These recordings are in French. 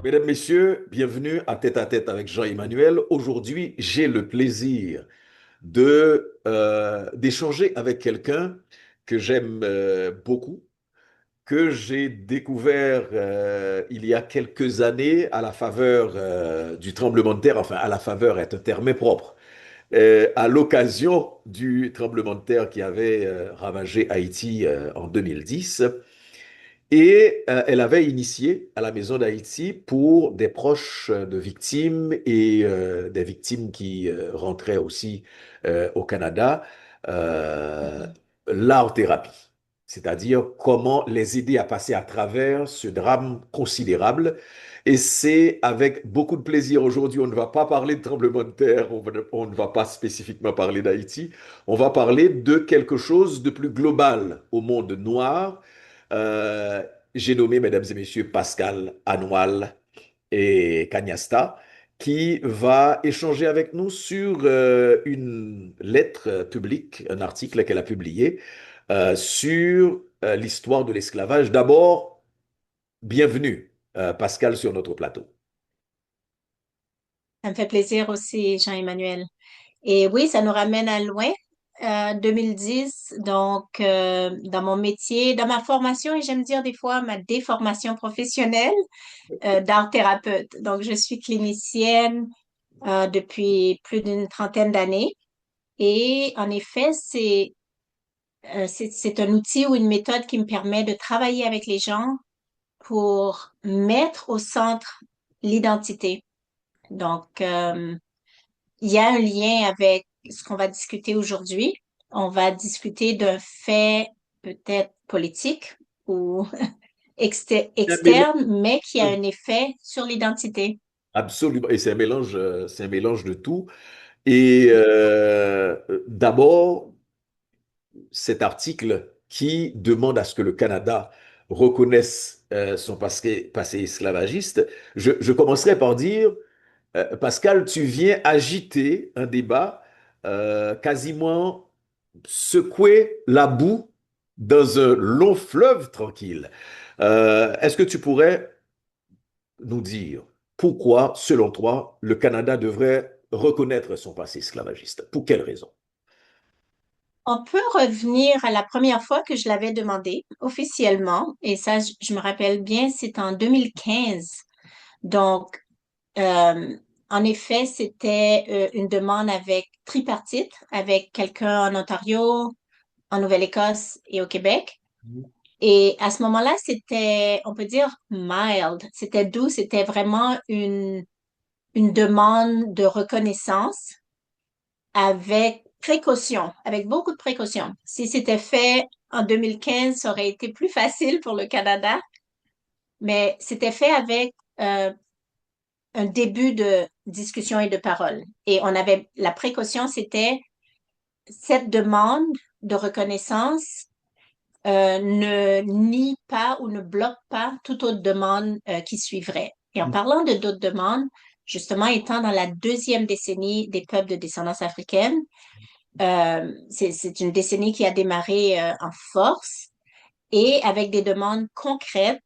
Mesdames, Messieurs, bienvenue à Tête avec Jean-Emmanuel. Aujourd'hui, j'ai le plaisir d'échanger avec quelqu'un que j'aime beaucoup, que j'ai découvert il y a quelques années à la faveur du tremblement de terre, enfin à la faveur est un terme propre, à l'occasion du tremblement de terre qui avait ravagé Haïti en 2010. Et elle avait initié à la Maison d'Haïti pour des proches de victimes et des victimes qui rentraient aussi au Canada, euh, Mhm. l'art-thérapie, c'est-à-dire comment les aider à passer à travers ce drame considérable. Et c'est avec beaucoup de plaisir aujourd'hui, on ne va pas parler de tremblement de terre, on ne va pas spécifiquement parler d'Haïti, on va parler de quelque chose de plus global au monde noir. euh, j'ai nommé, mesdames et messieurs, Pascal Anoual et Cagnasta, qui va échanger avec nous sur une lettre publique, un article qu'elle a publié sur l'histoire de l'esclavage. D'abord, bienvenue, Pascal, sur notre plateau. Ça me fait plaisir aussi, Jean-Emmanuel. Et oui, ça nous ramène à loin, 2010. Donc, dans mon métier, dans ma formation, et j'aime dire des fois ma déformation professionnelle d'art thérapeute. Donc, je suis clinicienne depuis plus d'une trentaine d'années. Et en effet, c'est un outil ou une méthode qui me permet de travailler avec les gens pour mettre au centre l'identité. Donc, il y a un lien avec ce qu'on va discuter aujourd'hui. On va discuter d'un fait peut-être politique ou C'est un mélange, externe, mais qui a un effet sur l'identité. absolument, et c'est un mélange de tout. Et d'abord, cet article qui demande à ce que le Canada reconnaisse son passé esclavagiste, je commencerai par dire, Pascal, tu viens agiter un débat quasiment secouer la boue dans un long fleuve tranquille. Est-ce que tu pourrais nous dire pourquoi, selon toi, le Canada devrait reconnaître son passé esclavagiste? Pour quelles raisons? On peut revenir à la première fois que je l'avais demandé officiellement, et ça, je me rappelle bien, c'est en 2015. Donc, euh, en effet, c'était une demande avec tripartite, avec quelqu'un en Ontario, en Nouvelle-Écosse et au Québec. Et à ce moment-là, c'était, on peut dire, mild, c'était doux, c'était vraiment une demande de reconnaissance avec précaution, avec beaucoup de précaution. Si c'était fait en 2015, ça aurait été plus facile pour le Canada, mais c'était fait avec un début de discussion et de parole. Et on avait, la précaution, c'était cette demande de reconnaissance ne nie pas ou ne bloque pas toute autre demande qui suivrait. Et en parlant de d'autres demandes, justement, étant dans la deuxième décennie des peuples de descendance africaine, c'est une décennie qui a démarré en force et avec des demandes concrètes,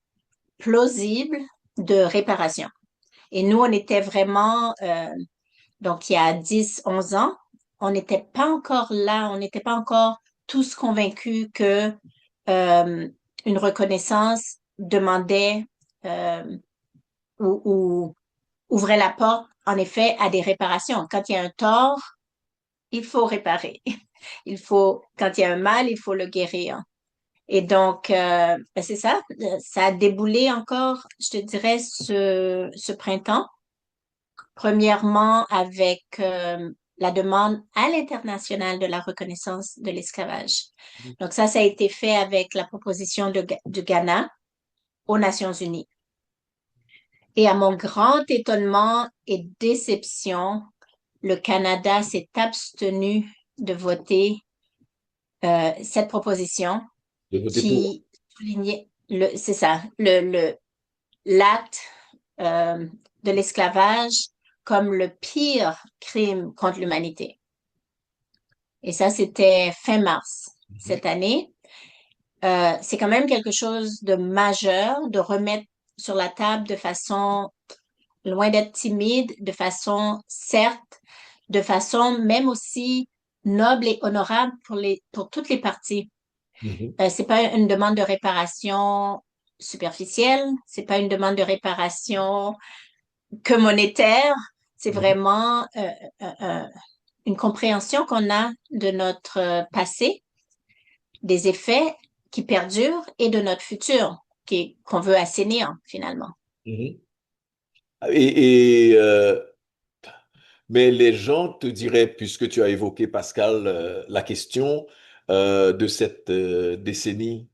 plausibles de réparation. Et nous, on était vraiment, donc il y a 10, 11 ans, on n'était pas encore là, on n'était pas encore tous convaincus que euh, une reconnaissance demandait euh, ou ouvrait la porte, en effet, à des réparations. Quand il y a un tort, il faut réparer. Il faut, quand il y a un mal, il faut le guérir. Et donc, ben c'est ça, ça a déboulé encore, je te dirais, ce printemps. Premièrement, avec la demande à l'international de la reconnaissance de l'esclavage. Donc ça a été fait avec la proposition du Ghana aux Nations Unies. Et à mon grand étonnement et déception, le Canada s'est abstenu de voter cette proposition De voter pour. qui soulignait, c'est ça, l'acte euh, de l'esclavage comme le pire crime contre l'humanité. Et ça, c'était fin mars Mhm. cette année. C'est quand même quelque chose de majeur de remettre sur la table de façon, loin d'être timide, de façon certes, de façon même aussi noble et honorable pour toutes les parties. Mhm. C'est pas une demande de réparation superficielle, c'est pas une demande de réparation que monétaire, c'est Mhm. vraiment euh, euh, une compréhension qu'on a de notre passé, des effets qui perdurent et de notre futur qu'on veut assainir finalement. Mhm. Et, mais les gens te diraient, puisque tu as évoqué, Pascal, la question de cette décennie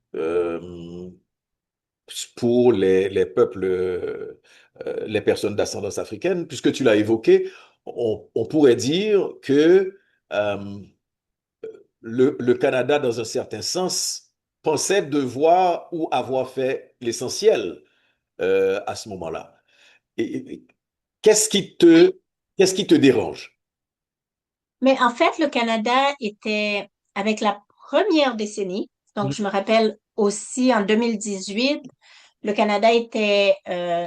pour les peuples, les personnes d'ascendance africaine, puisque tu l'as évoqué, on pourrait dire que euh, le Canada, dans un certain sens, pensait devoir ou avoir fait l'essentiel à ce moment-là. Et qu'est-ce qui te, qu'est-ce qui te dérange? Mais en fait, le Canada était, avec la première décennie, donc je me rappelle aussi en 2018, le Canada était,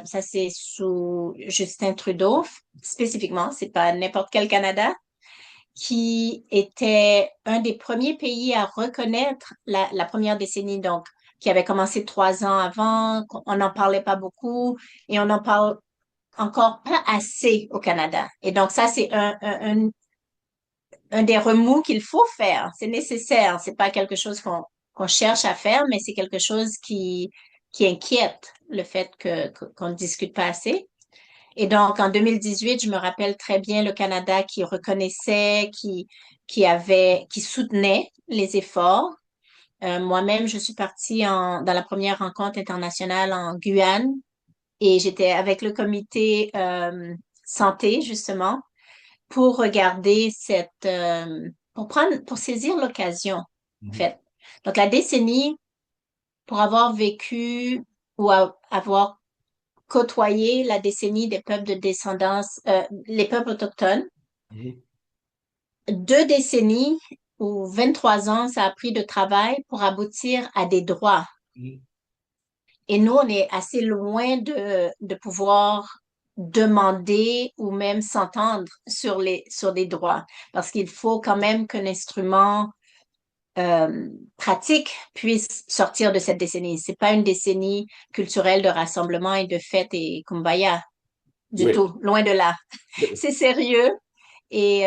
ça c'est sous Justin Trudeau spécifiquement, c'est pas n'importe quel Canada, qui était un des premiers pays à reconnaître la première décennie, donc qui avait commencé 3 ans avant, on n'en parlait pas beaucoup et on n'en parle encore pas assez au Canada. Et donc ça, c'est un des remous qu'il faut faire. C'est nécessaire. C'est pas quelque chose qu'on cherche à faire, mais c'est quelque chose qui inquiète le fait qu'on ne discute pas assez. Et donc, en 2018, je me rappelle très bien le Canada qui reconnaissait, qui soutenait les efforts. Moi-même, je suis partie dans la première rencontre internationale en Guyane et j'étais avec le comité santé, justement, pour regarder pour saisir l'occasion, en Mhm. fait. Donc, la décennie, pour avoir vécu ou avoir côtoyé la décennie des peuples de descendance, les peuples autochtones, Mhm. 2 décennies ou 23 ans, ça a pris de travail pour aboutir à des droits. Mhm. Et nous, on est assez loin de pouvoir demander ou même s'entendre sur des droits, parce qu'il faut quand même qu'un instrument pratique puisse sortir de cette décennie. C'est pas une décennie culturelle de rassemblement et de fête et kumbaya du Oui. tout, loin de là. C'est sérieux et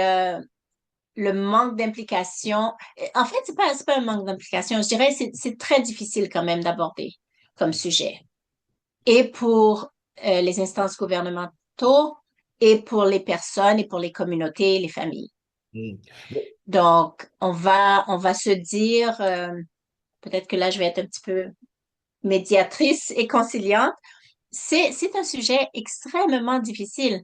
le manque d'implication. En fait, c'est pas un manque d'implication. Je dirais que c'est très difficile quand même d'aborder comme sujet. Et pour les instances gouvernementaux, et pour les personnes, et pour les communautés, les familles. Mhm. Donc, on va se dire, peut-être que là, je vais être un petit peu médiatrice et conciliante. C'est un sujet extrêmement difficile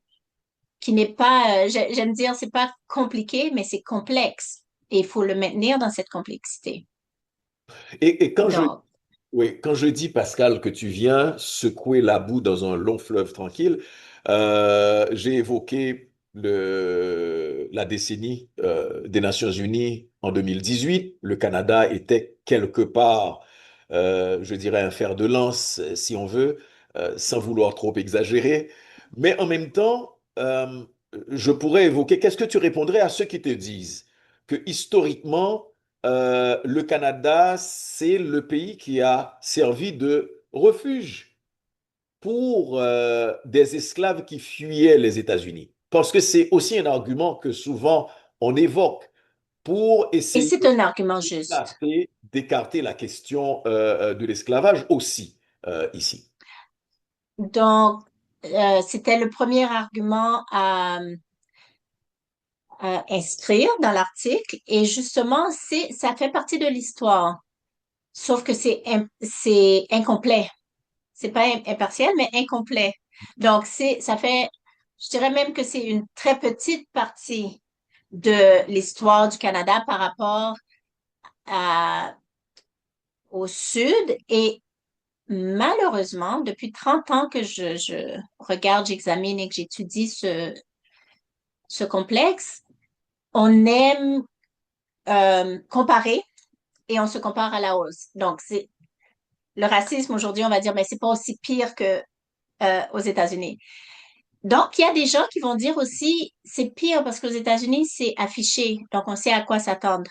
qui n'est pas, j'aime dire, c'est pas compliqué, mais c'est complexe. Et il faut le maintenir dans cette complexité. Et Donc, quand je dis, Pascal, que tu viens secouer la boue dans un long fleuve tranquille, j'ai évoqué la décennie des Nations Unies en 2018. Le Canada était quelque part, je dirais, un fer de lance, si on veut, sans vouloir trop exagérer. Mais en même temps, je pourrais évoquer, qu'est-ce que tu répondrais à ceux qui te disent que historiquement, le Canada, c'est le pays qui a servi de refuge pour des esclaves qui fuyaient les États-Unis. Parce que c'est aussi un argument que souvent on évoque pour et essayer c'est un argument juste. d'écarter la question de l'esclavage aussi ici. Donc, c'était le premier argument à inscrire dans l'article. Et justement, ça fait partie de l'histoire. Sauf que c'est incomplet. C'est pas impartial, mais incomplet. Donc, je dirais même que c'est une très petite partie de l'histoire du Canada par rapport à, au Sud. Et malheureusement, depuis 30 ans que je regarde, j'examine et que j'étudie ce complexe, on aime comparer et on se compare à la hausse. Donc, c'est le racisme aujourd'hui, on va dire, mais c'est pas aussi pire que aux États-Unis. Donc, il y a des gens qui vont dire aussi, c'est pire parce qu'aux États-Unis, c'est affiché, donc on sait à quoi s'attendre.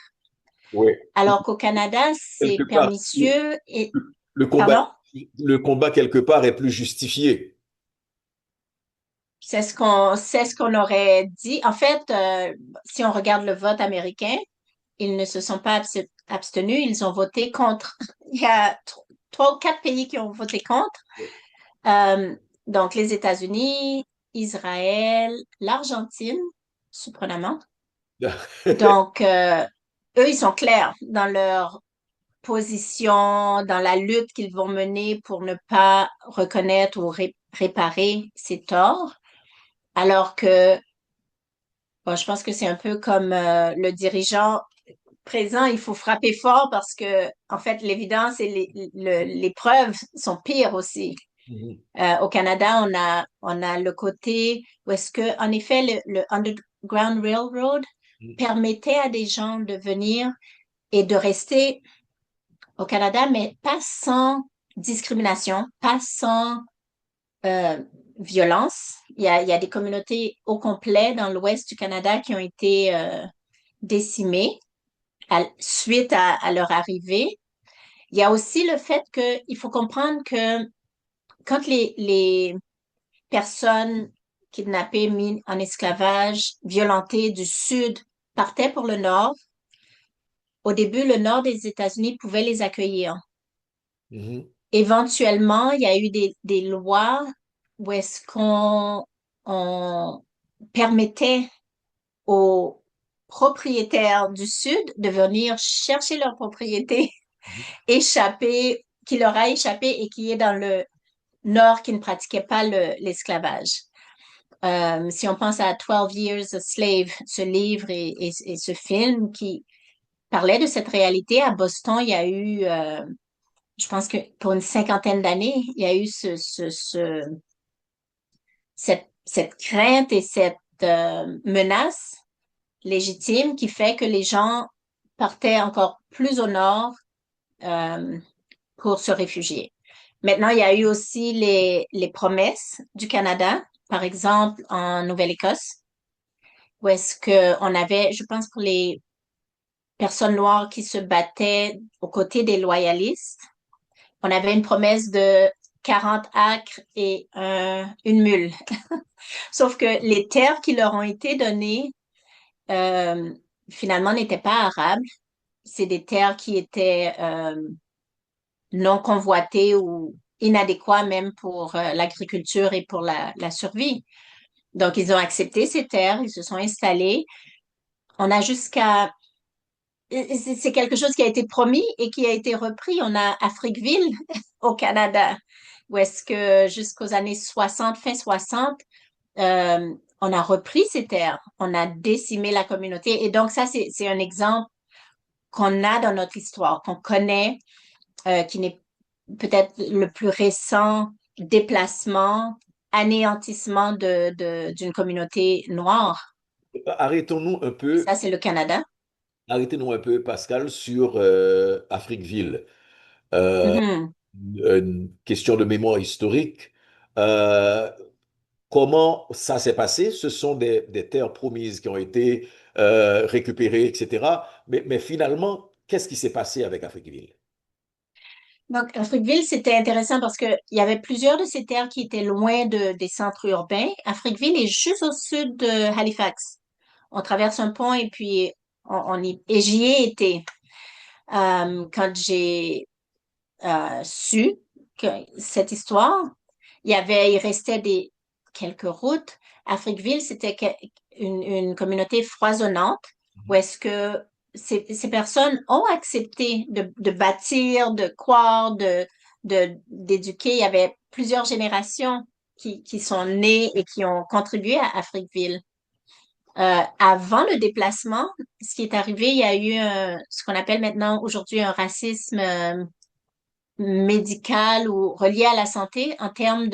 Oui. Alors qu'au Canada, c'est Quelque part, pernicieux et, le combat, pardon, le combat quelque part est plus justifié. c'est ce qu'on aurait dit. En fait, si on regarde le vote américain, ils ne se sont pas abstenus, ils ont voté contre. Il y a trois ou quatre pays qui ont voté contre. Euh, donc, les États-Unis, Israël, l'Argentine, surprenamment. Donc, eux, ils sont clairs dans leur position, dans la lutte qu'ils vont mener pour ne pas reconnaître ou réparer ces torts. Alors que, bon, je pense que c'est un peu comme le dirigeant présent, il faut frapper fort parce que, en fait, l'évidence et les preuves sont pires aussi. Mhm. Au Canada, on a le côté où est-ce que, en effet, le Underground Railroad permettait à des gens de venir et de rester au Canada, mais pas sans discrimination, pas sans euh, violence. Il y a des communautés au complet dans l'ouest du Canada qui ont été décimées suite à leur arrivée. Il y a aussi le fait qu'il faut comprendre que quand les personnes kidnappées, mises en esclavage, violentées du sud partaient pour le nord, au début, le nord des États-Unis pouvait les accueillir. Mhm. Éventuellement, il y a eu des lois où est-ce on permettait aux propriétaires du Sud de venir chercher leur propriété, échapper, qui leur a échappé et qui est dans le Nord qui ne pratiquait pas l'esclavage. Si on pense à 12 Years a Slave, ce livre et ce film qui parlait de cette réalité, à Boston, il y a eu je pense que pour une cinquantaine d'années, il y a eu cette crainte et cette menace légitime qui fait que les gens partaient encore plus au nord euh, pour se réfugier. Maintenant, il y a eu aussi les promesses du Canada, par exemple en Nouvelle-Écosse, où est-ce qu'on avait, je pense, pour les personnes noires qui se battaient aux côtés des loyalistes, on avait une promesse de 40 acres et une mule. Sauf que les terres qui leur ont été données, euh, finalement, n'étaient pas arables. C'est des terres qui étaient non convoitées ou inadéquates même pour l'agriculture et pour la survie. Donc, ils ont accepté ces terres, ils se sont installés. On a jusqu'à... C'est quelque chose qui a été promis et qui a été repris. On a Afriqueville au Canada, où est-ce que jusqu'aux années 60, fin 60, on a repris ces terres, on a décimé la communauté. Et donc, ça, c'est un exemple qu'on a dans notre histoire, qu'on connaît, qui n'est peut-être le plus récent déplacement, anéantissement d'une communauté noire. Arrêtons-nous un Et peu, ça, c'est le Canada. arrêtons-nous un peu, Pascal, sur Afriqueville. Mhm. Une question de mémoire historique. Euh, Comment ça s'est passé? Ce sont des terres promises qui ont été récupérées, etc. Mais finalement, qu'est-ce qui s'est passé avec Afriqueville? Donc, Afriqueville, c'était intéressant parce qu'il y avait plusieurs de ces terres qui étaient loin des centres urbains. Afriqueville est juste au sud de Halifax. On traverse un pont et puis et j'y ai été. Quand j'ai su que cette histoire, il restait quelques routes. Afriqueville, c'était une communauté foisonnante où est-ce que ces personnes ont accepté de bâtir, de croire, d'éduquer. Il y avait plusieurs générations qui sont nées et qui ont contribué à Afriqueville. Avant le déplacement, ce qui est arrivé, il y a eu ce qu'on appelle maintenant aujourd'hui un racisme médical ou relié à la santé en termes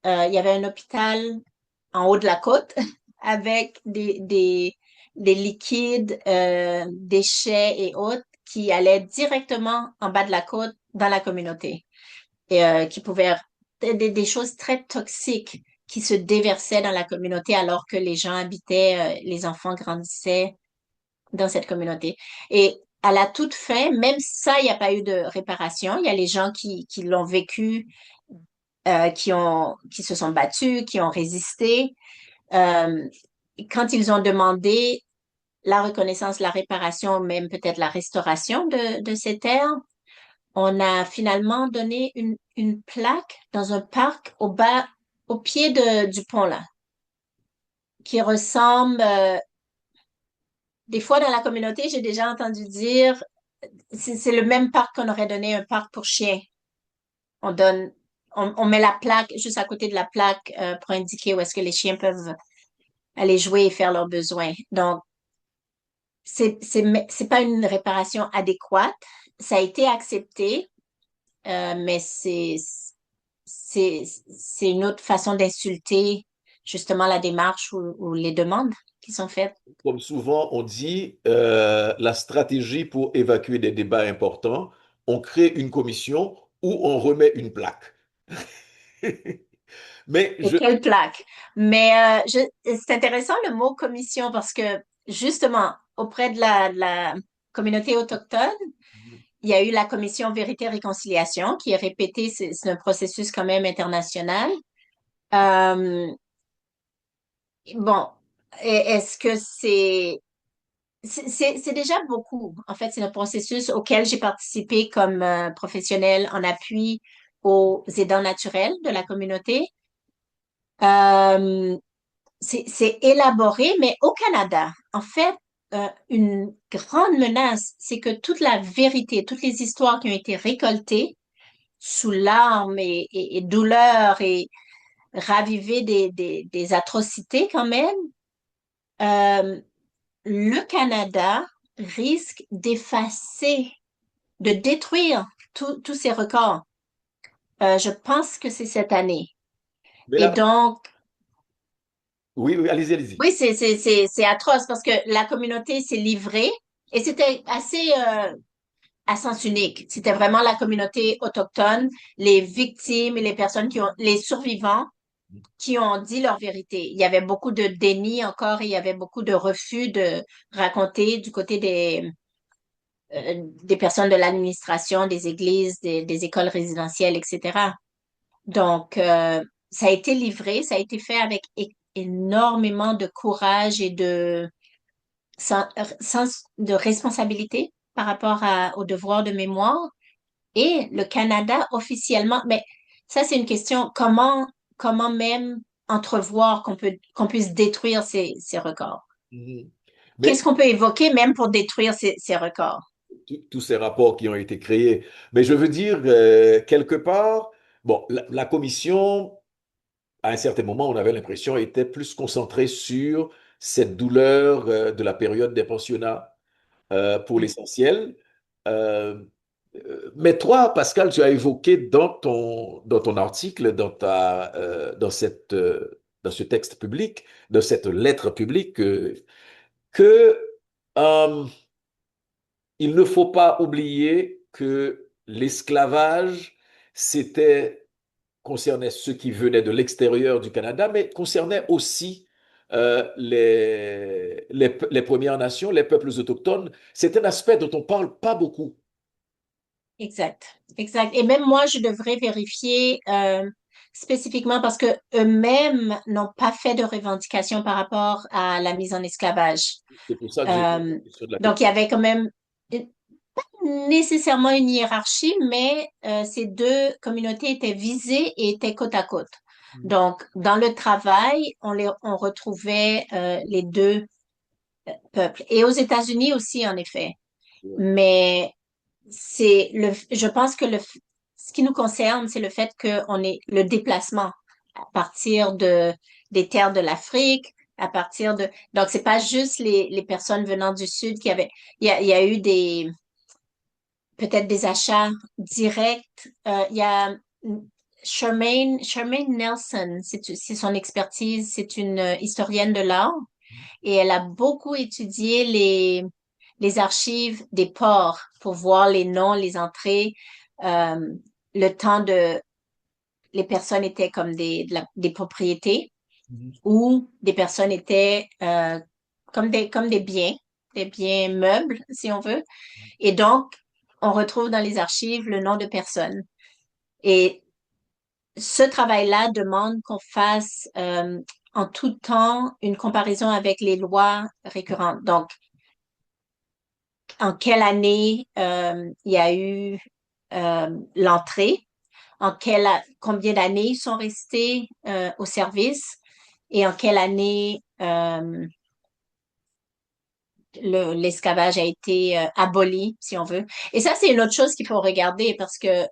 il y avait un hôpital en haut de la côte avec des des liquides, déchets et autres qui allaient directement en bas de la côte dans la communauté et qui pouvaient des choses très toxiques qui se déversaient dans la communauté alors que les gens habitaient, les enfants grandissaient dans cette communauté. Et à la toute fin, même ça, il n'y a pas eu de réparation. Il y a les gens qui l'ont vécu, qui se sont battus, qui ont résisté. Euh, Quand ils ont demandé la reconnaissance, la réparation, même peut-être la restauration de ces terres, on a finalement donné une plaque dans un parc au bas, au pied du pont là, qui ressemble, des fois dans la communauté, j'ai déjà entendu dire, c'est le même parc qu'on aurait donné un parc pour chiens. On donne, on met la plaque juste à côté de la plaque pour indiquer où est-ce que les chiens peuvent aller jouer et faire leurs besoins. Donc, c'est pas une réparation adéquate. Ça a été accepté, mais c'est une autre façon d'insulter justement la démarche ou les demandes qui sont faites. Comme souvent on dit, la stratégie pour évacuer des débats importants, on crée une commission ou on remet une plaque. Mais Et je... quelle plaque. Mais c'est intéressant le mot commission parce que justement, auprès de la communauté autochtone, il y a eu la commission Vérité et Réconciliation qui est répétée, c'est un processus quand même international. Euh, bon, est-ce que c'est déjà beaucoup. En fait, c'est un processus auquel j'ai participé comme professionnel en appui aux aidants naturels de la communauté. Euh, c'est élaboré, mais au Canada, en fait, une grande menace, c'est que toute la vérité, toutes les histoires qui ont été récoltées sous larmes et douleurs et raviver des atrocités quand même, euh, le Canada risque d'effacer, de détruire tous ces records. Je pense que c'est cette année. Mais Et là, donc, oui, oui, allez-y, allez-y. oui, c'est atroce parce que la communauté s'est livrée et c'était assez à sens unique. C'était vraiment la communauté autochtone, les victimes et les personnes les survivants qui ont dit leur vérité. Il y avait beaucoup de déni encore et il y avait beaucoup de refus de raconter du côté des personnes de l'administration, des églises, des écoles résidentielles, etc. Donc, ça a été livré, ça a été fait avec énormément de courage et de sens de responsabilité par rapport au devoir de mémoire. Et le Canada officiellement, mais ça, c'est une question, comment même entrevoir qu'on puisse détruire ces records? Mhm. Qu'est-ce Mais qu'on peut évoquer même pour détruire ces records? tous ces rapports qui ont été créés. Mais je veux dire, quelque part, bon, la commission, à un certain moment, on avait l'impression, était plus concentrée sur cette douleur de la période des pensionnats pour Mm. l'essentiel. Euh, mais toi, Pascal, tu as évoqué dans ton article, dans ce texte public, dans cette lettre publique, que euh, il ne faut pas oublier que l'esclavage, c'était concernait ceux qui venaient de l'extérieur du Canada, mais concernait aussi les Premières Nations, les peuples autochtones. C'est un aspect dont on ne parle pas beaucoup. Exact, exact. Et même moi, je devrais vérifier spécifiquement parce que eux-mêmes n'ont pas fait de revendication par rapport à la mise en esclavage. C'est pour ça que j'ai posé Euh, la question de la donc, il y avait quand même nécessairement une hiérarchie, mais ces deux communautés étaient visées et étaient côte à côte. Donc, dans le travail, on retrouvait les deux peuples. Et aux États-Unis aussi, en effet. Mais je pense que ce qui nous concerne, c'est le fait qu'on est le déplacement à partir des terres de l'Afrique, à partir de, donc c'est pas juste les personnes venant du Sud il y a eu peut-être des achats directs. Il y a Charmaine Nelson, c'est son expertise, c'est une historienne de l'art. et elle a beaucoup étudié les archives des ports pour voir les noms, les entrées, euh, le temps de, les personnes étaient comme des propriétés Mhm. ou des personnes étaient comme des biens meubles, si on veut. Et donc, on retrouve dans les archives le nom de personnes. Et ce travail-là demande qu'on fasse en tout temps une comparaison avec les lois récurrentes. Donc, en quelle année il y a eu l'entrée, combien d'années ils sont restés au service et en quelle année l'esclavage a été aboli, si on veut. Et ça, c'est une autre chose qu'il faut regarder parce que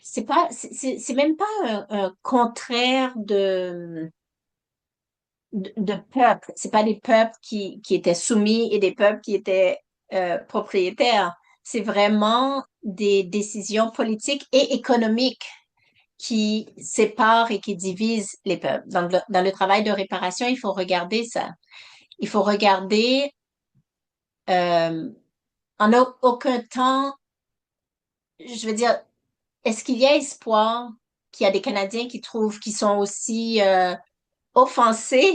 c'est même pas un contraire de peuples. C'est pas des peuples qui étaient soumis et des peuples qui étaient propriétaires. C'est vraiment des décisions politiques et économiques qui séparent et qui divisent les peuples. Donc, dans le travail de réparation, il faut regarder ça. Il faut regarder euh, aucun temps, je veux dire, est-ce qu'il y a espoir qu'il y a des Canadiens qui trouvent qu'ils sont aussi offensés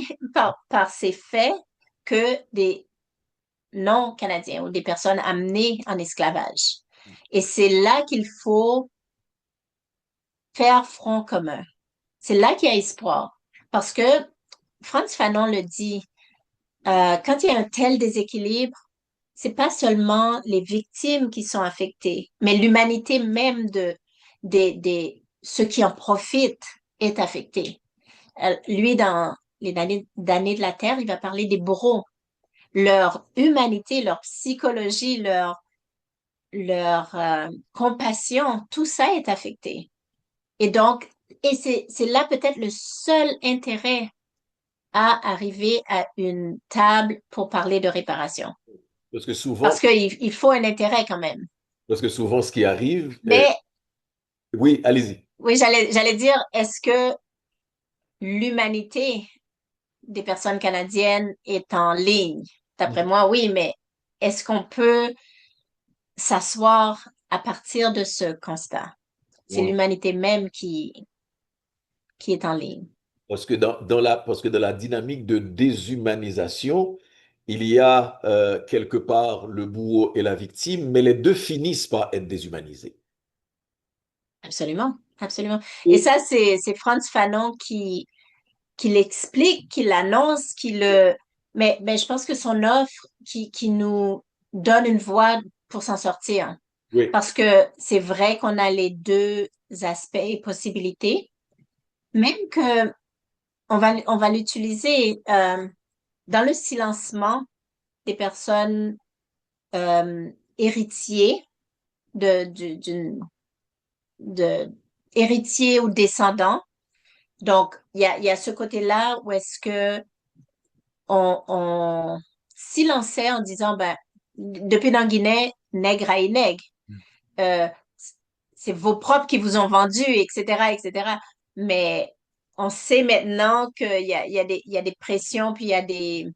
par ces faits que des non-Canadiens ou des personnes amenées en esclavage? Et c'est là qu'il faut faire front commun. C'est là qu'il y a espoir. Parce que Frantz Fanon le dit, quand il y a un tel déséquilibre, c'est pas seulement les victimes qui sont affectées, mais l'humanité même ceux qui en profitent est affectée. Lui, dans les damnés de la terre, il va parler des bourreaux. Leur humanité, leur psychologie, leur compassion, tout ça est affecté. Et donc, c'est là peut-être le seul intérêt à arriver à une table pour parler de réparation. Parce que Parce souvent, qu'il faut un intérêt quand même. parce que souvent, ce qui arrive, Mais oui, allez-y. oui, j'allais dire, est-ce que l'humanité des personnes canadiennes est en ligne? D'après Mhm. moi, oui, mais est-ce qu'on peut s'asseoir à partir de ce constat? C'est Ouais. l'humanité même qui est en ligne. Parce que dans la dynamique de déshumanisation, il y a quelque part le bourreau et la victime, mais les deux finissent par être déshumanisés. Absolument, absolument. Et Et ça, c'est Frantz Fanon qui l'explique, qui l'annonce, mais je pense que son offre qui nous donne une voie pour s'en sortir. oui, Parce que c'est vrai qu'on a les deux aspects et possibilités, même que on va l'utiliser dans le silencement des personnes héritiers de héritiers ou descendants. Donc, il y a ce côté-là où est-ce que on silençait en disant, ben, depuis dans Guinée, nègre à nègre. Euh, c'est vos propres qui vous ont vendu, etc., etc. Mais on sait maintenant il y a des pressions, puis il y a des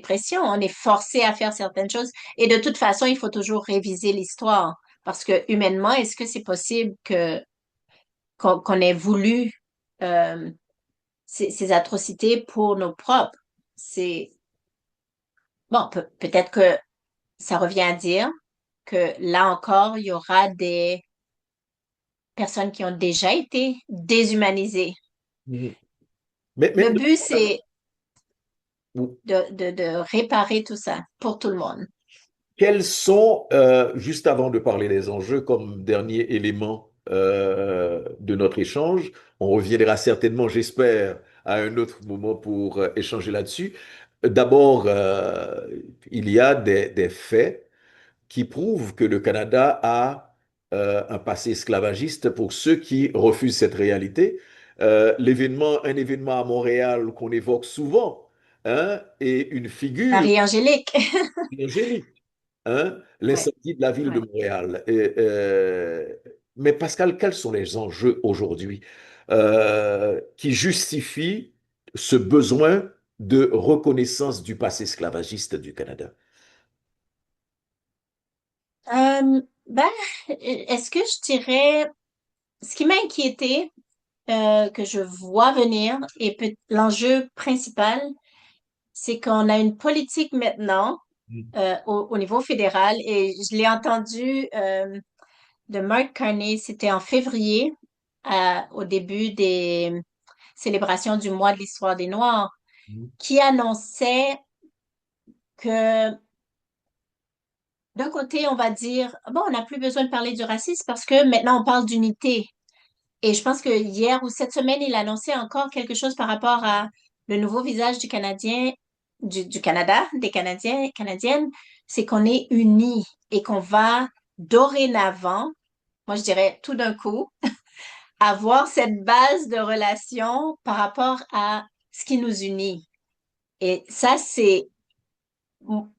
pressions. On est forcé à faire certaines choses. Et de toute façon, il faut toujours réviser l'histoire. Parce que humainement, est-ce que c'est possible qu'on ait voulu euh, ces atrocités pour nos propres? C'est bon, peut-être que ça revient à dire que là encore, il y aura des personnes qui ont déjà été déshumanisées. mhm. Le Mais but, c'est de réparer tout ça pour tout le monde. quels sont, juste avant de parler des enjeux, comme dernier élément de notre échange, on reviendra certainement, j'espère, à un autre moment pour échanger là-dessus. D'abord, il y a des faits qui prouvent que le Canada a un passé esclavagiste pour ceux qui refusent cette réalité. Un événement à Montréal qu'on évoque souvent, hein, et une figure Marie-Angélique. angélique, hein, Ouais, l'incendie de la ville de ouais. Montréal. Mais Pascal, quels sont les enjeux aujourd'hui? qui justifie ce besoin de reconnaissance du passé esclavagiste du Canada? Ben, est-ce que je dirais, ce qui m'a inquiété, que je vois venir, et l'enjeu principal, c'est qu'on a une politique maintenant au niveau fédéral, et je l'ai entendu de Mark Carney, c'était en février, au début des célébrations du mois de l'histoire des Noirs, qui annonçait que d'un côté, on va dire, bon, on n'a plus besoin de parler du racisme parce que maintenant on parle d'unité. Et je pense que hier ou cette semaine, il annonçait encore quelque chose par rapport à le nouveau visage du Canadien, du Canada, des Canadiens et Canadiennes, c'est qu'on est unis et qu'on va dorénavant, moi je dirais tout d'un coup, avoir cette base de relation par rapport à ce qui nous unit. Et ça,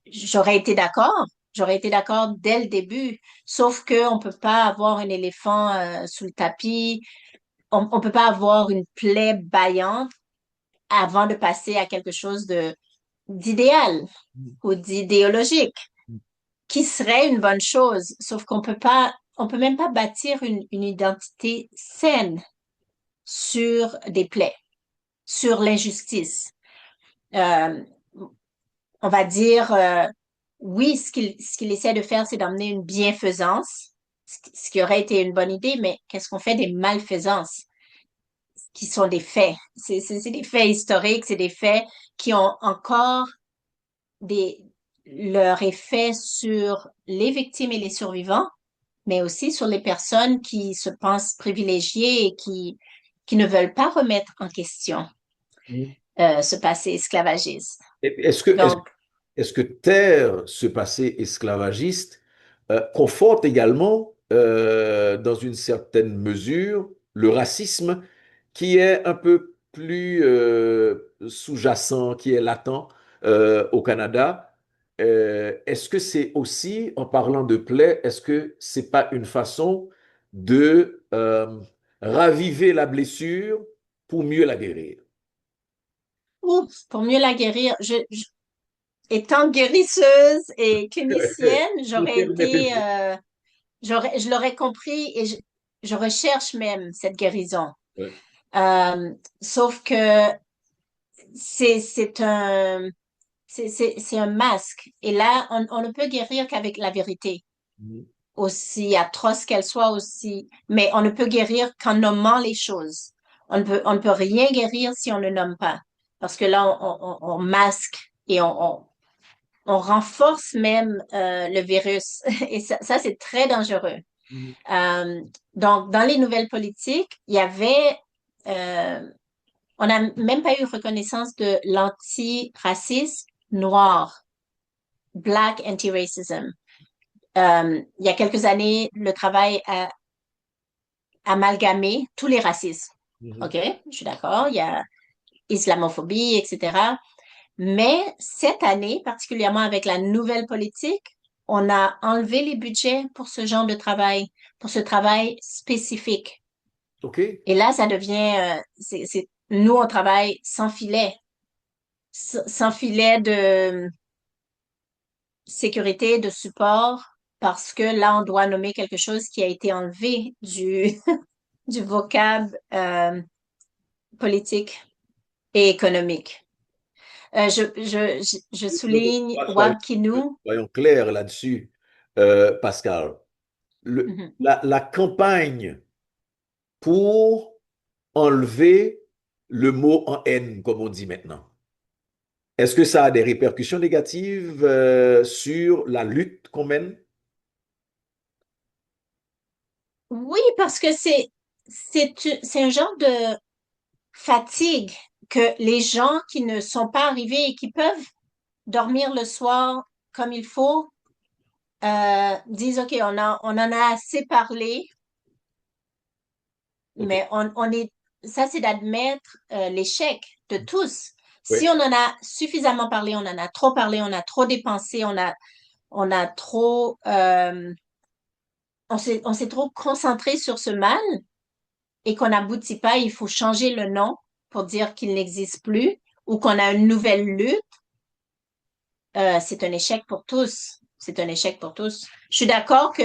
j'aurais été d'accord. J'aurais été d'accord dès le début, sauf qu'on ne peut pas avoir un éléphant sous le tapis, on ne peut pas avoir une plaie baillante avant de passer à quelque chose d'idéal ou d'idéologique, qui serait une bonne chose, sauf qu'on peut pas, on peut même pas bâtir une identité saine sur des plaies, sur l'injustice. Euh, on va dire, oui, ce qu'il essaie de faire, c'est d'amener une bienfaisance, ce qui aurait été une bonne idée, mais qu'est-ce qu'on fait des malfaisances qui sont des faits? C'est des faits historiques, c'est des faits qui ont encore des, leur effet sur les victimes et les survivants, mais aussi sur les personnes qui se pensent privilégiées et qui ne veulent pas remettre en question ce passé esclavagiste. Est-ce que, est-ce, Donc, est-ce que taire ce passé esclavagiste conforte également, dans une certaine mesure, le racisme qui est un peu plus sous-jacent, qui est latent au Canada? Est-ce que c'est aussi, en parlant de plaie, est-ce que c'est pas une façon de raviver la blessure pour mieux la guérir? ouf, pour mieux la guérir, étant guérisseuse et clinicienne, Le j'aurais terme est été, pesé. je l'aurais compris et je recherche même cette guérison. Ouais. Euh, Sauf que c'est c'est un masque. Et là, on ne peut guérir qu'avec la vérité, aussi atroce qu'elle soit aussi. Mais on ne peut guérir qu'en nommant les choses. On ne peut rien guérir si on ne nomme pas. Parce que là, on masque et on renforce même le virus. Et ça c'est très dangereux. Euh, donc, dans les nouvelles politiques, il y avait on n'a même pas eu reconnaissance de l'antiracisme noir, Black anti-racism. Il y a quelques années, le travail a amalgamé tous les racismes. Mhm. OK, je suis d'accord, il y a islamophobie, etc. Mais cette année, particulièrement avec la nouvelle politique, on a enlevé les budgets pour ce genre de travail, pour ce travail spécifique. OK. Et là, ça devient, nous, on travaille sans filet, sans filet de sécurité, de support, parce que là, on doit nommer quelque chose qui a été enlevé du vocable politique et économique. Je souligne Soyons, Wabkinu. soyons clairs là-dessus, Pascal. Mhm. La campagne pour enlever le mot en haine, comme on dit maintenant, est-ce que ça a des répercussions négatives sur la lutte qu'on mène? Oui, parce que c'est un genre de fatigue que les gens qui ne sont pas arrivés et qui peuvent dormir le soir comme il faut disent, OK, on en a assez parlé, OK. mais ça, c'est d'admettre l'échec de tous. Si Oui. on en a suffisamment parlé, on en a trop parlé, on a trop dépensé, on a trop, on s'est trop concentré sur ce mal. et qu'on n'aboutit pas, il faut changer le nom pour dire qu'il n'existe plus ou qu'on a une nouvelle lutte, c'est un échec pour tous. C'est un échec pour tous. Je suis d'accord que,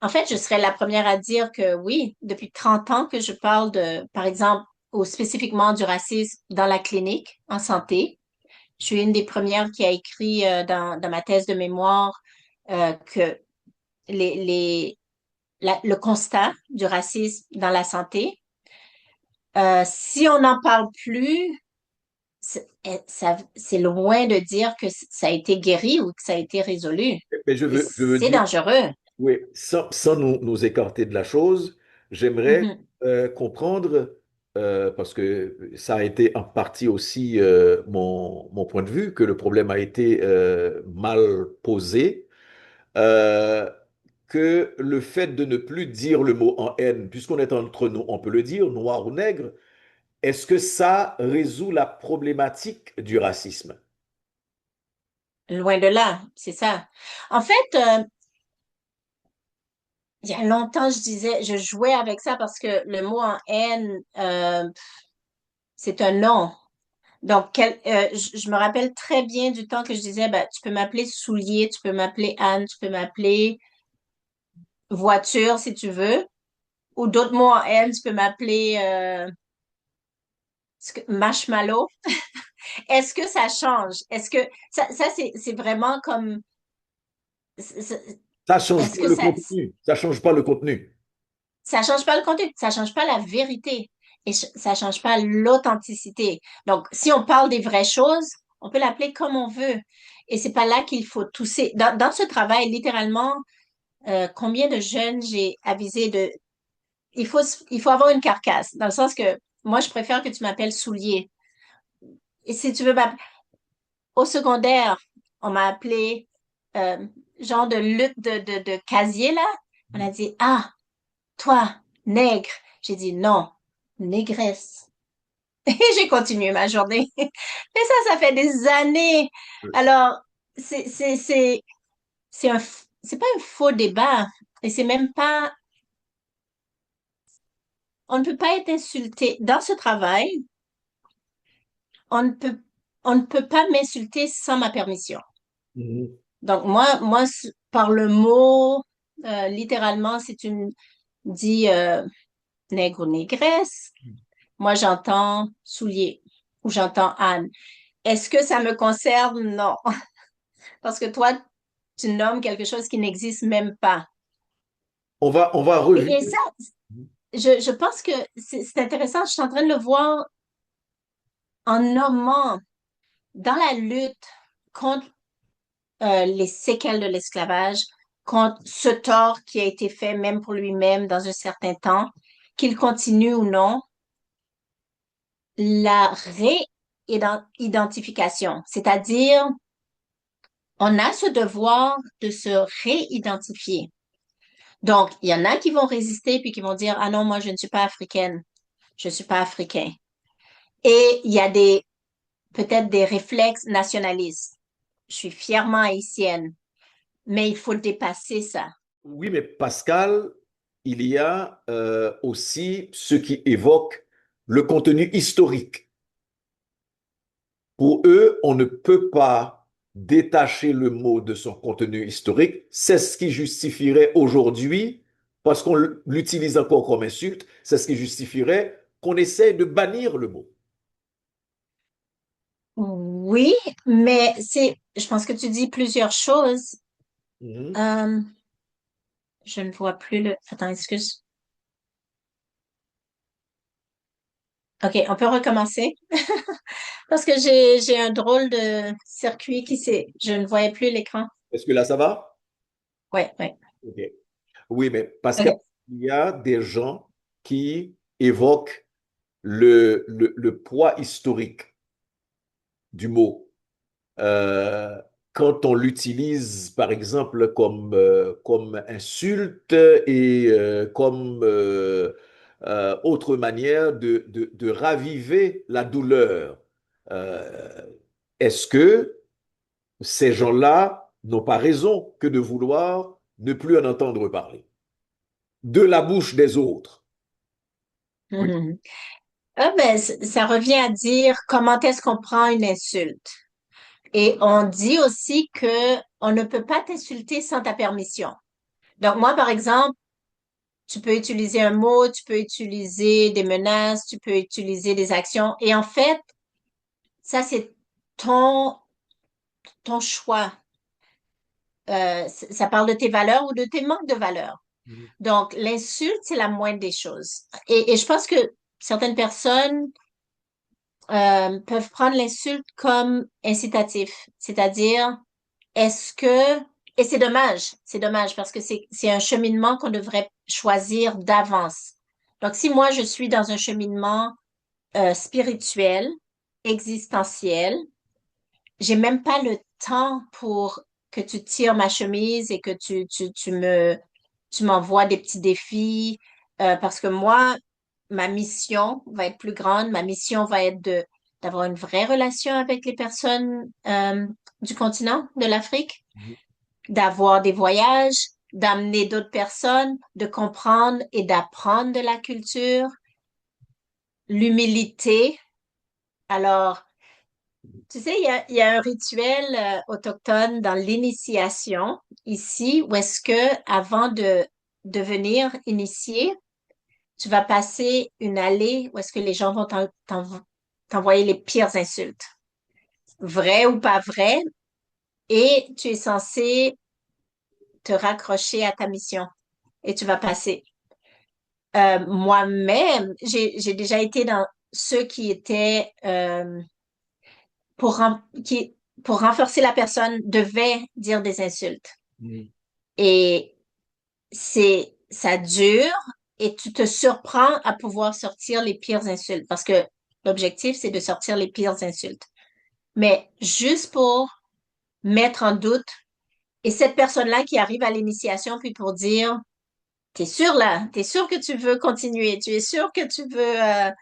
en fait, je serais la première à dire que oui, depuis 30 ans que je parle de, par exemple, ou spécifiquement du racisme dans la clinique en santé. Je suis une des premières qui a écrit dans ma thèse de mémoire que le constat du racisme dans la santé, si on n'en parle plus, c'est loin de dire que ça a été guéri ou que ça a été résolu. Mais je veux C'est dire, dangereux. oui, sans nous écarter de la chose, j'aimerais Mhm. comprendre, parce que ça a été en partie aussi mon point de vue, que le problème a été mal posé, euh, que le fait de ne plus dire le mot en haine, puisqu'on est entre nous, on peut le dire, noir ou nègre, est-ce que ça résout la problématique du racisme? Loin de là, c'est ça. En fait, il y a longtemps, je jouais avec ça parce que le mot en haine, c'est un nom. Donc, je me rappelle très bien du temps que je disais, ben, tu peux m'appeler Soulier, tu peux m'appeler Anne, tu peux m'appeler voiture si tu veux, ou d'autres mots en haine, tu peux m'appeler marshmallow. Est-ce que ça change? Est-ce que ça c'est vraiment comme, Ça change est-ce pas que le contenu. Ça change pas le contenu. ça change pas le contenu, ça change pas la vérité et ça change pas l'authenticité. Donc, si on parle des vraies choses, on peut l'appeler comme on veut. Et c'est pas là qu'il faut tousser. Dans ce travail, littéralement, combien de jeunes j'ai avisé de, il faut, il faut avoir une carcasse, dans le sens que moi, je préfère que tu m'appelles soulier. Et si tu veux m'appeler, au secondaire, on m'a appelé, euh, genre de lutte de casier, là. On a dit, ah, toi, nègre. J'ai dit non, négresse. Et j'ai continué ma journée. Mais ça fait des années. Alors, c'est c'est pas un faux débat. Et c'est même pas, on ne peut pas être insulté. Dans ce travail, on ne peut, on ne peut pas m'insulter sans ma permission. Mhm. Donc, par le mot, littéralement, si tu me dis nègre ou négresse, moi, j'entends soulier ou j'entends âne. Est-ce que ça me concerne? Non. Parce que toi, tu nommes quelque chose qui n'existe même pas. On va revenir. Et ça, je pense que c'est intéressant. Je suis en train de le voir en nommant dans la lutte contre les séquelles de l'esclavage, contre ce tort qui a été fait même pour lui-même dans un certain temps, qu'il continue ou non, la réidentification, c'est-à-dire on a ce devoir de se réidentifier. Donc, il y en a qui vont résister puis qui vont dire, ah non, moi, je ne suis pas africaine, je ne suis pas africain. Et il y a peut-être des réflexes nationalistes. Je suis fièrement haïtienne, mais il faut dépasser ça. Oui, mais Pascal, il y a aussi ce qui évoque le contenu historique. Pour eux, on ne peut pas détacher le mot de son contenu historique. C'est ce qui justifierait aujourd'hui, parce qu'on l'utilise encore comme insulte, c'est ce qui justifierait qu'on essaie de bannir le mot. Oui, mais je pense que tu dis plusieurs choses. Mhm. Euh, je ne vois plus attends, excuse. OK, on peut recommencer parce que j'ai un drôle de circuit je ne voyais plus l'écran. Est-ce que là, ça va? Ouais, ouais. Ok. Oui, mais Pascal, OK. il y a des gens qui évoquent le poids historique du mot. Euh, Quand on l'utilise, par exemple, comme insulte et comme autre manière de raviver la douleur. Euh, Est-ce que ces gens-là n'ont pas raison que de vouloir ne plus en entendre parler de la bouche des autres? Oui. Mhm. Ah ben, ça revient à dire comment est-ce qu'on prend une insulte. Et on dit aussi que on ne peut pas t'insulter sans ta permission. Donc moi, par exemple, tu peux utiliser un mot, tu peux utiliser des menaces, tu peux utiliser des actions. Et en fait, ça, c'est ton, ton choix. Ça parle de tes valeurs ou de tes manques de valeurs. Mhm. Donc, l'insulte, c'est la moindre des choses. Et je pense que certaines personnes peuvent prendre l'insulte comme incitatif, c'est-à-dire, est-ce que, et c'est dommage parce que c'est un cheminement qu'on devrait choisir d'avance. Donc, si moi, je suis dans un cheminement spirituel, existentiel, j'ai même pas le temps pour que tu tires ma chemise et que tu m'envoies des petits défis, parce que moi, ma mission va être plus grande. Ma mission va être d'avoir une vraie relation avec les personnes, du continent, de l'Afrique, Mhm. d'avoir des voyages, d'amener d'autres personnes, de comprendre et d'apprendre de la culture, l'humilité. Alors, tu sais, il y a un rituel autochtone dans l'initiation ici, où est-ce que avant de devenir initié, tu vas passer une allée où est-ce que les gens vont t'envoyer les pires insultes, vraies ou pas vraies, et tu es censé te raccrocher à ta mission et tu vas passer. Moi-même, j'ai déjà été dans ceux qui étaient pour, qui, pour renforcer la personne, devaient dire des insultes. Mhm. Et ça dure et tu te surprends à pouvoir sortir les pires insultes parce que l'objectif, c'est de sortir les pires insultes. Mais juste pour mettre en doute, et cette personne-là qui arrive à l'initiation, puis pour dire, t'es sûr là, t'es sûr que tu veux continuer, tu es sûr que tu veux,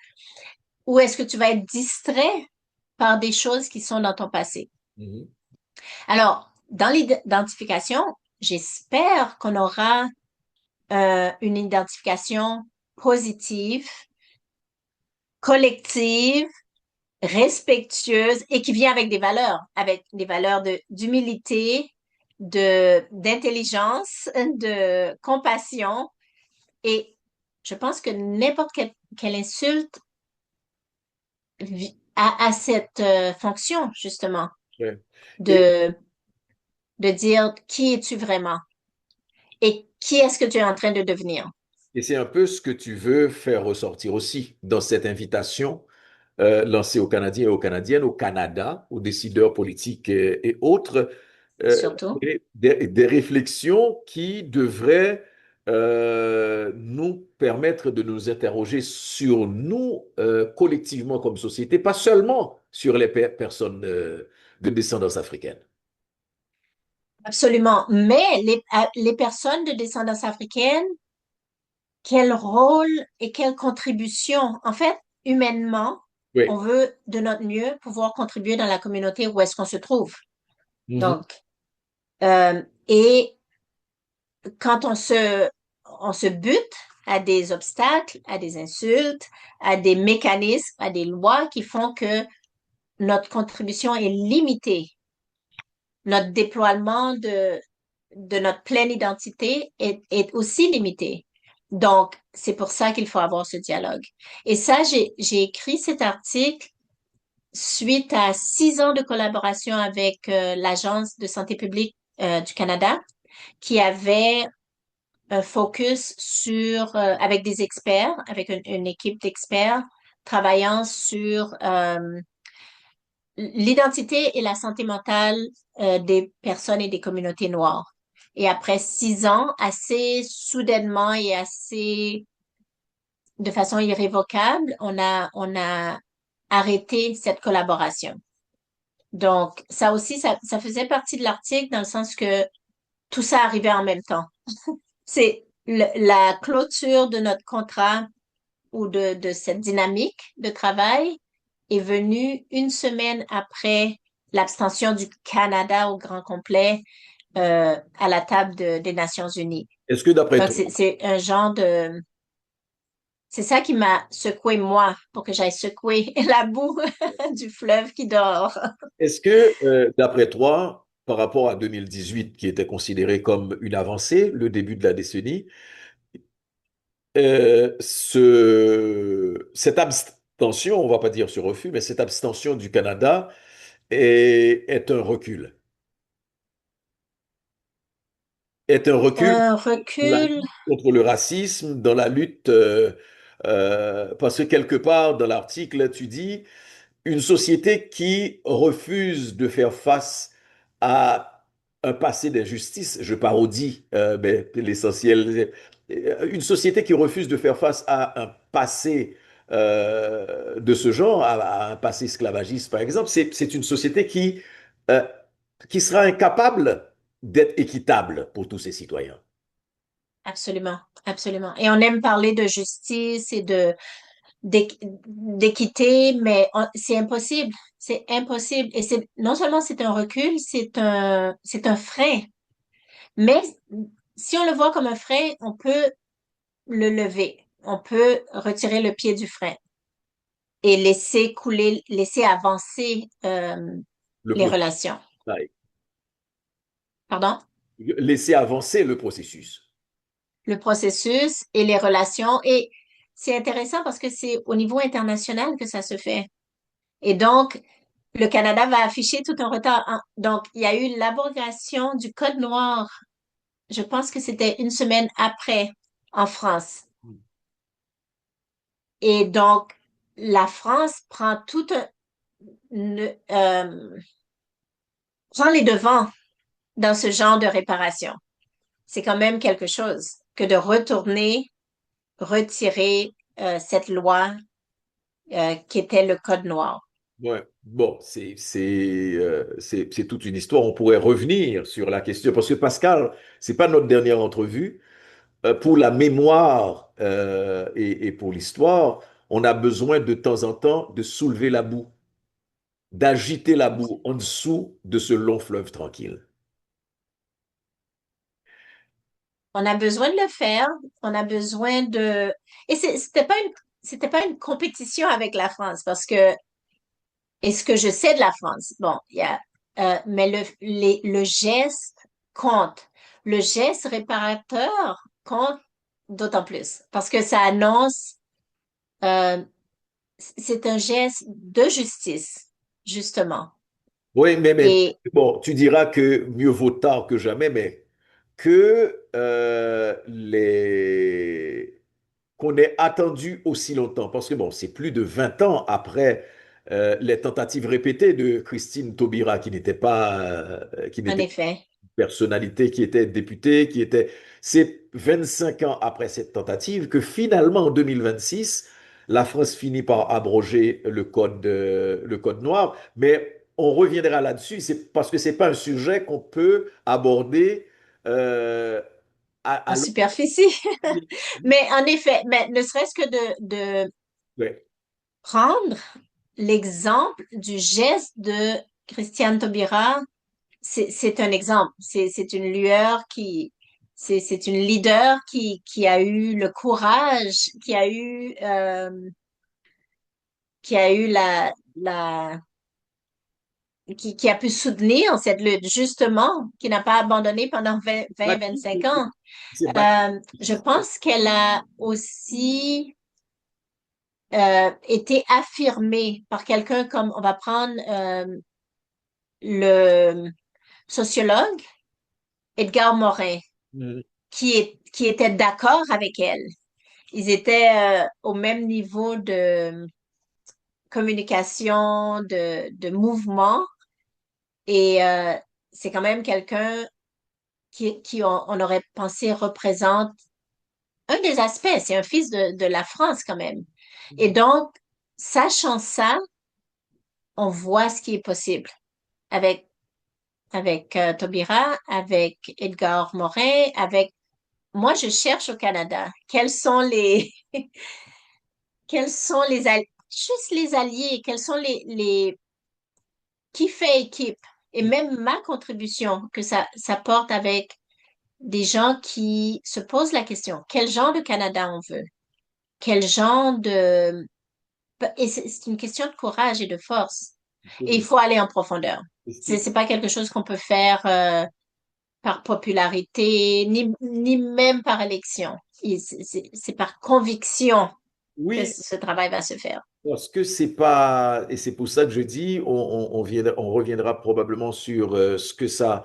ou est-ce que tu vas être distrait par des choses qui sont dans ton passé? Mhm. Alors, dans l'identification, j'espère qu'on aura une identification positive, collective, respectueuse et qui vient avec des valeurs d'humilité, d'intelligence, de compassion. Et je pense que n'importe quelle insulte a cette fonction, justement, Ouais. Et, de, de dire qui es-tu vraiment et qui est-ce que tu es en train de devenir. et c'est un peu ce que tu veux faire ressortir aussi dans cette invitation lancée aux Canadiens et aux Canadiennes, au Canada, aux décideurs politiques et autres, Surtout. des réflexions qui devraient nous permettre de nous interroger sur nous collectivement comme société, pas seulement sur les personnes de descendance africaine. Absolument. Mais les personnes de descendance africaine, quel rôle et quelle contribution? En fait, humainement, on Oui. veut de notre mieux pouvoir contribuer dans la communauté où est-ce qu'on se trouve. Mhm. Donc, et quand on se bute à des obstacles, à des insultes, à des mécanismes, à des lois qui font que notre contribution est limitée, notre déploiement de notre pleine identité est aussi limité. Donc, c'est pour ça qu'il faut avoir ce dialogue. Et ça, j'ai écrit cet article suite à 6 ans de collaboration avec l'Agence de santé publique du Canada, qui avait un focus avec des experts, avec une équipe d'experts travaillant sur l'identité et la santé mentale des personnes et des communautés noires. Et après 6 ans, assez soudainement et assez de façon irrévocable, on a arrêté cette collaboration. Donc, ça aussi, ça faisait partie de l'article dans le sens que tout ça arrivait en même temps. C'est la clôture de notre contrat ou de cette dynamique de travail est venue une semaine après l'abstention du Canada au grand complet à la table des Nations Unies. Est-ce que d'après Donc, toi, c'est un genre de... c'est ça qui m'a secoué moi, pour que j'aille secouer la boue du fleuve qui dort. Est-ce que, d'après toi, par rapport à 2018, qui était considéré comme une avancée, le début de la décennie, cette abstention, on va pas dire ce refus, mais cette abstention du Canada est un recul? Est un recul Un dans la recul, lutte contre le racisme, dans la lutte, parce que quelque part dans l'article, tu dis, une société qui refuse de faire face à un passé d'injustice, je parodie, mais l'essentiel, une société qui refuse de faire face à un passé de ce genre, à un passé esclavagiste par exemple, c'est une société euh, qui sera incapable d'être équitable pour tous ses citoyens. absolument, absolument. Et on aime parler de justice et d'équité, mais c'est impossible. C'est impossible. Et c'est non seulement c'est un recul, c'est un frein. Mais si on le voit comme un frein, on peut le lever. On peut retirer le pied du frein et laisser couler, laisser avancer Le les processus, relations. Pardon? laisser avancer le processus. Le processus et les relations. Et c'est intéressant parce que c'est au niveau international que ça se fait. Et donc, le Canada va afficher tout un retard. Donc, il y a eu l'abrogation du Code noir. Je pense que c'était une semaine après en France. Et donc, la France prend prend les devants dans ce genre de réparation. C'est quand même quelque chose que de retourner, retirer cette loi qui était le Code noir. Ouais. Bon, c'est toute une histoire. On pourrait revenir sur la question parce que Pascal, c'est pas notre dernière entrevue. Pour la mémoire et pour l'histoire, on a besoin de temps en temps de soulever la boue, d'agiter la boue en dessous de ce long fleuve tranquille. On a besoin de le faire. On a besoin de... Et c'était pas une compétition avec la France parce que, et ce que je sais de la France, bon, mais le geste compte. Le geste réparateur compte d'autant plus parce que ça annonce, euh, c'est un geste de justice, justement. Oui, mais Et bon, tu diras que mieux vaut tard que jamais, mais que qu'on ait attendu aussi longtemps, parce que bon, c'est plus de 20 ans après les tentatives répétées de Christine Taubira, qui en n'était effet, personnalité qui était députée, qui était... C'est 25 ans après cette tentative que finalement, en 2026, la France finit par abroger le code noir. Mais on reviendra là-dessus, c'est parce que c'est pas un sujet qu'on peut aborder euh, en à long superficie. terme. Mais en effet, mais ne serait-ce que de Ouais. prendre l'exemple du geste de Christiane Taubira, c'est un exemple. C'est une lueur c'est une leader qui a eu le courage, qui a eu qui a pu soutenir cette lutte, justement, qui n'a pas abandonné pendant 25 ans. C'est battu. Je pense qu'elle a aussi été affirmée par quelqu'un comme, on va prendre le sociologue Edgar Morin, qui était d'accord avec elle. Ils étaient au même niveau de communication, de mouvement, et c'est quand même quelqu'un on aurait pensé représente un des aspects, c'est un fils de la France quand même. Et donc, sachant ça, on voit ce qui est possible avec, avec Taubira, avec Edgar Morin, avec... Moi, je cherche au Canada. Quels sont juste les alliés, qui fait équipe? Et même ma contribution que ça porte avec des gens qui se posent la question, quel genre de Canada on veut? quel genre de... Et c'est une question de courage et de force. Et il faut aller en profondeur. C'est pas quelque chose qu'on peut faire par popularité, ni même par élection. C'est par conviction que Oui, ce travail va se faire. parce que c'est pas, et c'est pour ça que je dis, on reviendra probablement sur ce que ça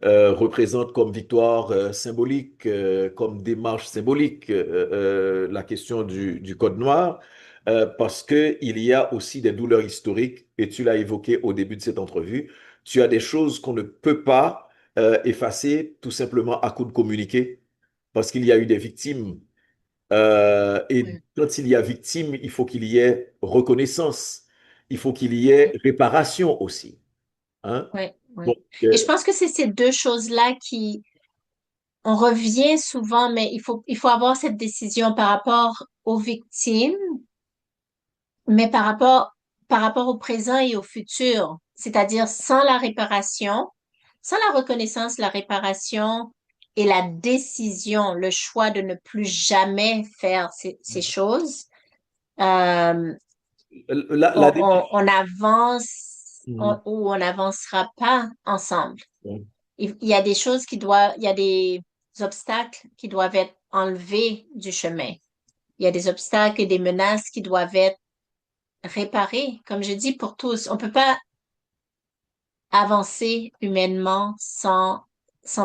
représente comme victoire symbolique, comme démarche symbolique, la question du Code noir, parce que il y a aussi des douleurs historiques, et tu l'as évoqué au début de cette entrevue. Tu as des choses qu'on ne peut pas effacer tout simplement à coup de communiquer, parce qu'il y a eu des victimes. Et Oui, quand il y a victime, il faut qu'il y ait reconnaissance, il faut qu'il y ait oui, réparation aussi. Hein? oui, oui. Donc, Et je pense que c'est ces deux choses-là qui, on revient souvent, mais il faut avoir cette décision par rapport aux victimes, mais par rapport au présent et au futur. C'est-à-dire sans la réparation, sans la reconnaissance, la réparation et la décision, le choix de ne plus jamais faire ces choses, euh, la démarche. on avance Mhm. ou on n'avancera pas ensemble. Ouais. Il y a des choses qui doivent, il y a des obstacles qui doivent être enlevés du chemin. Il y a des obstacles et des menaces qui doivent être réparés. Comme je dis, pour tous, on peut pas avancer humainement sans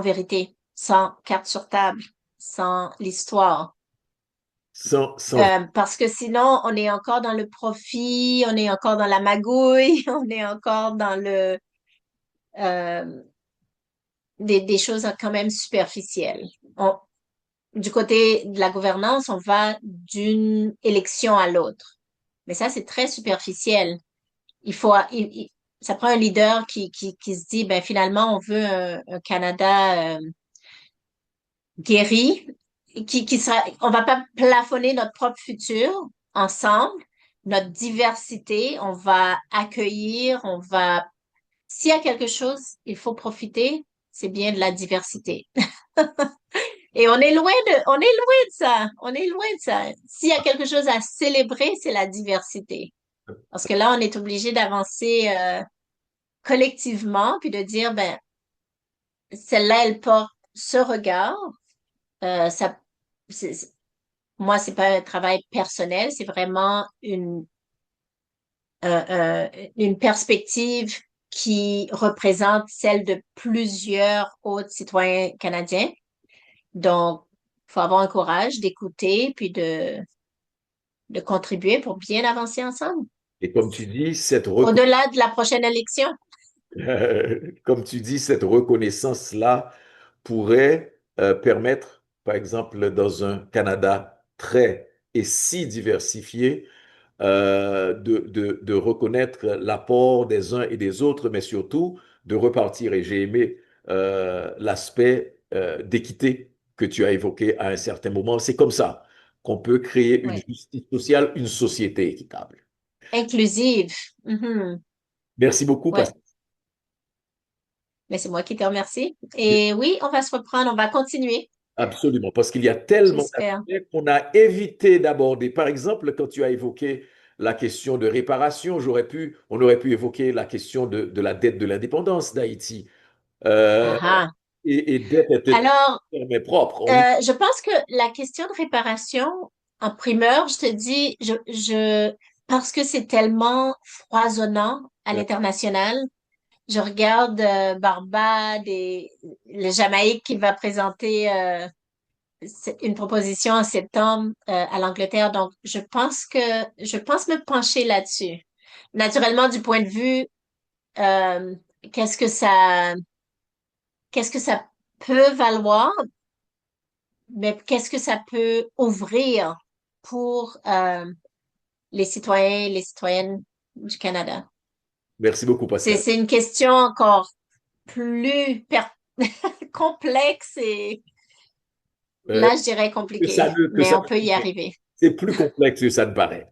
vérité, sans carte sur table, sans l'histoire. Sans Parce que sinon, on est encore dans le profit, on est encore dans la magouille, on est encore dans euh, des choses quand même superficielles. Du côté de la gouvernance, on va d'une élection à l'autre. Mais ça, c'est très superficiel. Il faut, ça prend un leader qui se dit, ben finalement, on veut un Canada guéri, on va pas plafonner notre propre futur ensemble, notre diversité, on va accueillir, s'il y a quelque chose, il faut profiter, c'est bien de la diversité. Et on est loin de ça, on est loin de ça. S'il y a quelque chose à célébrer, c'est la diversité. Parce que là, on est obligé d'avancer collectivement, puis de dire, ben, celle-là, elle porte ce regard. Ça, c'est- moi, c'est pas un travail personnel, c'est vraiment une perspective qui représente celle de plusieurs autres citoyens canadiens. Donc, il faut avoir un courage d'écouter puis de contribuer pour bien avancer ensemble. Et comme tu dis, Au-delà de la prochaine élection. comme tu dis, cette reconnaissance-là pourrait permettre, par exemple, dans un Canada très et si diversifié, de reconnaître l'apport des uns et des autres, mais surtout de repartir. Et j'ai aimé l'aspect d'équité que tu as évoqué à un certain moment. C'est comme ça qu'on peut créer une Oui. justice sociale, une société équitable. Inclusive. Mhm. Merci beaucoup, Ouais. Pascal. Mais c'est moi qui te remercie. Et oui, on va se reprendre, on va continuer. Absolument, parce qu'il y a tellement J'espère. d'aspects qu'on a évité d'aborder. Par exemple, quand tu as évoqué la question de réparation, on aurait pu évoquer la question de la dette de l'indépendance d'Haïti. Euh, Ah ah. et dette était Alors, mais propre. On y... je pense que la question de réparation, en primeur, je te dis, parce que c'est tellement foisonnant à l'international, je regarde Barbade et le Jamaïque qui va présenter une proposition en septembre à l'Angleterre. Donc, je pense me pencher là-dessus. Naturellement, du point de vue, euh, qu'est-ce que ça, qu'est-ce que ça peut valoir, mais qu'est-ce que ça peut ouvrir pour les citoyens et les citoyennes du Canada? Merci beaucoup, Pascal. C'est une question encore plus complexe et Euh, là, je dirais que ça compliquée, ne, que mais ça on peut y ne- arriver. c'est plus complexe que ça ne paraît.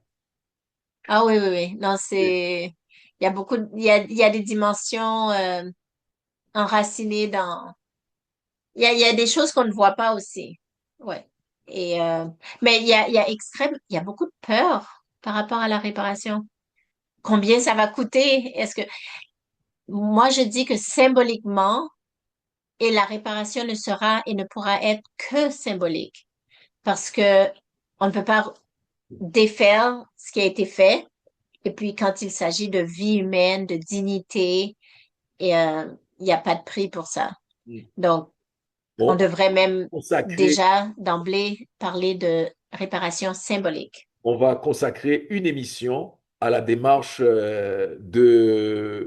Ah oui, oui, oui. Non, il y a il y a des dimensions enracinées il y a des choses qu'on ne voit pas aussi. Ouais. Et, mais il y a beaucoup de peur par rapport à la réparation. Combien ça va coûter? Moi, je dis que symboliquement, et la réparation ne sera et ne pourra être que symbolique parce que on ne peut pas défaire ce qui a été fait. Et puis, quand il s'agit de vie humaine, de dignité, et il n'y a pas de prix pour ça. Donc, on Bon, devrait même consacrer déjà d'emblée parler de réparation symbolique. on va consacrer une émission à la démarche des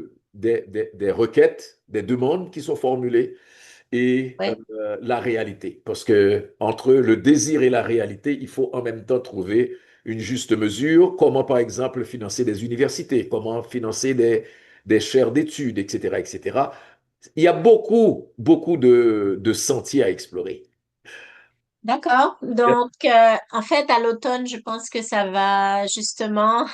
requêtes, des demandes qui sont formulées et Oui, la réalité. Parce que entre le désir et la réalité, il faut en même temps trouver une juste mesure. Comment, par exemple, financer des universités, comment financer des chaires d'études, etc., etc. Il y a beaucoup de sentiers à explorer. d'accord. Donc, en fait, à l'automne, je pense que ça va justement,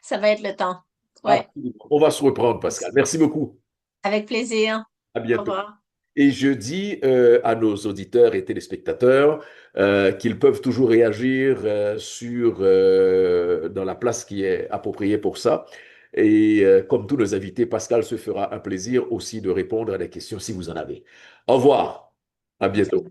ça va être le temps. Ouais, Absolument. On va se reprendre, Pascal. Merci beaucoup. avec plaisir. À Au bientôt. revoir. Et je dis à nos auditeurs et téléspectateurs qu'ils peuvent toujours réagir dans la place qui est appropriée pour ça. Et comme tous nos invités, Pascal se fera un plaisir aussi de répondre à des questions si vous en avez. Au revoir. À bientôt.